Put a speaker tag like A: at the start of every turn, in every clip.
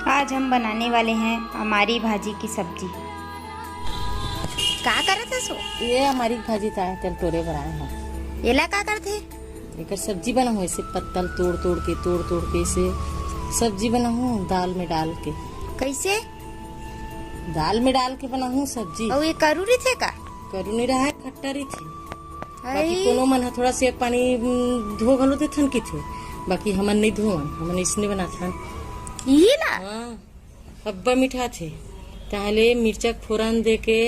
A: आज हम बनाने वाले हैं हमारी भाजी की सब्जी। का करत है सो?
B: ये हमारी भाजी तेल तोरे बनाए हैं।
A: ये ला का करते?
B: एक सब्जी बना हूँ, ऐसे पत्तल तोड़ तोड़ के इसे सब्जी बना हूँ दाल में डाल के।
A: कैसे?
B: दाल में डाल के बना हूँ सब्जी।
A: और ये करूरी थे का?
B: करू नहीं रहा है, खट्टा रही थी।
A: हई।
B: बाकी कोनो मन है थोड़ा से पानी धो घलो देथन की थे, बाकी हमन नहीं धोवन, हमन इसने बना था।
A: ये ला?
B: हाँ, अब्बा मीठा थे ताहले मिर्चा फोरन दे के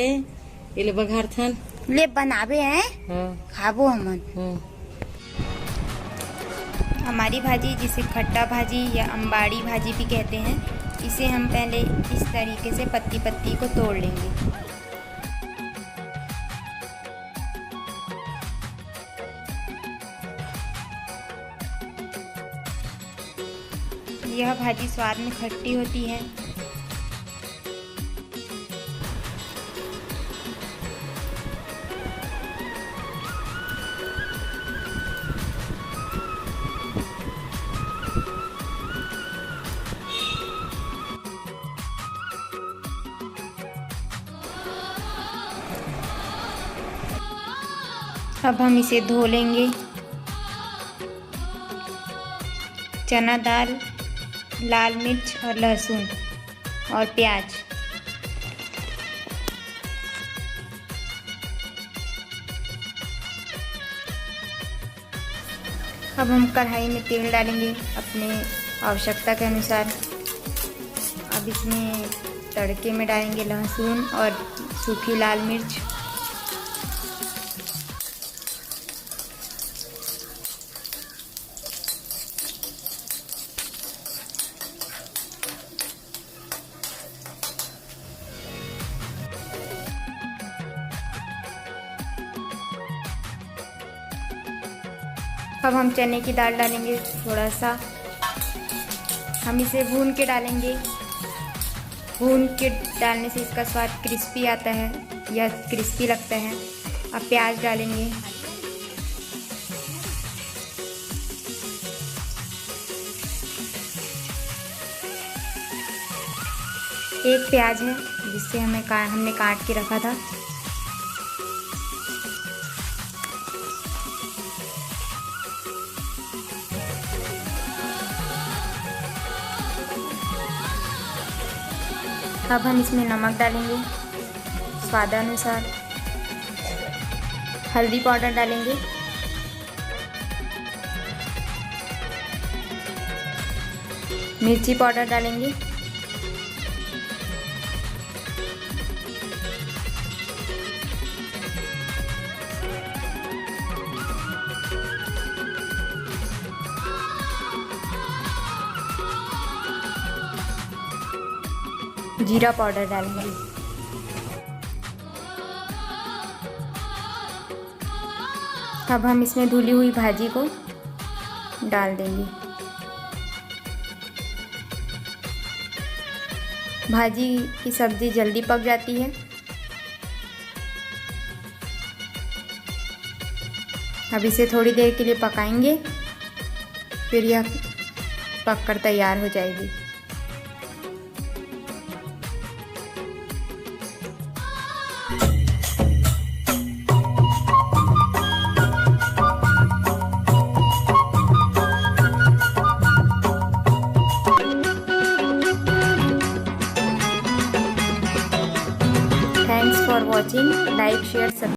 B: इले बघार थन।
A: ले बनावे हैं।
B: हाँ
A: खाबो हमन।
B: हाँ।
A: हमारी भाजी जिसे खट्टा भाजी या अंबाड़ी भाजी भी कहते हैं, इसे हम पहले इस तरीके से पत्ती पत्ती को तोड़ लेंगे। यह भाजी स्वाद में खट्टी होती है। अब हम इसे धो लेंगे। चना दाल, लाल मिर्च और लहसुन और प्याज। अब हम कढ़ाई में तेल डालेंगे अपने आवश्यकता के अनुसार। अब इसमें तड़के में डालेंगे लहसुन और सूखी लाल मिर्च। अब हम चने की दाल डालेंगे थोड़ा सा। हम इसे भून के डालेंगे। भून के डालने से इसका स्वाद क्रिस्पी आता है या क्रिस्पी लगता है। अब प्याज डालेंगे। एक प्याज है जिससे हमने काट के रखा था। अब हम इसमें नमक डालेंगे स्वादानुसार। हल्दी पाउडर डालेंगे। मिर्ची पाउडर डालेंगे। जीरा पाउडर डालेंगे। अब हम इसमें धुली हुई भाजी को डाल देंगे। भाजी की सब्ज़ी जल्दी पक जाती है। अब इसे थोड़ी देर के लिए पकाएंगे, फिर यह पककर तैयार हो जाएगी। Thanks for watching. Like, share, subscribe.